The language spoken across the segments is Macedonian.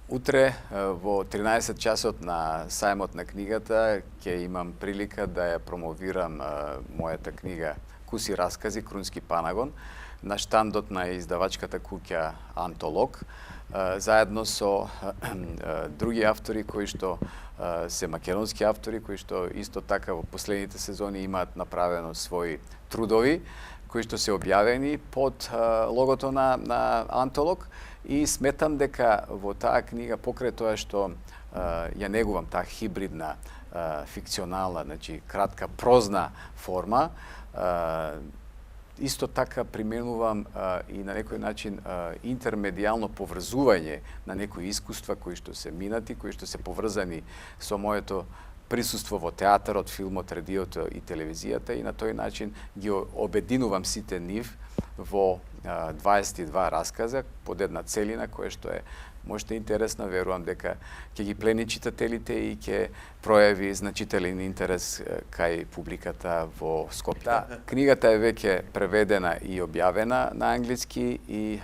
Утре во 13 часот на сајмот на книгата ќе имам прилика да ја промовирам мојата книга Куси раскази, Крунски Панагон на штандот на издавачката куќа Антолог, заедно со други автори кои што се македонски автори, кои што исто така во последните сезони имаат направено своји трудови, кои што се објавени под логото на Антолог. И сметам дека во таа книга, покрај тоа што ја негувам таа хибридна, фикционална, значи кратка прозна форма, исто така применувам и на некој начин интермедијално поврзување на некои искуства кои што се минати, кои што се поврзани со моето присуство во театарот, филмот, радиото и телевизијата, и на тој начин ги обединувам сите нив во 22 расказа под една целина која што е можете интересна, верувам дека ќе ги плени читателите и ќе пројави значителен интерес кај публиката во Скопје. Да, книгата е веќе преведена и објавена на англиски и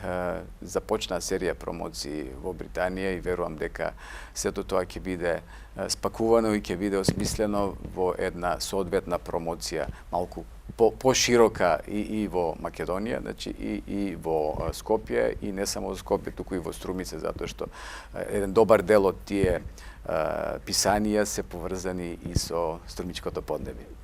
започна серија промоции во Британија, и верувам дека сето тоа ќе биде спакувано и ќе биде осмислено во една соодветна промоција малку поширока и во Македонија, значи и во Скопје, и не само во Скопје, туку и во Струмице, затоа што еден добар дел од тие писанија се поврзани и со струмичкото поднебје.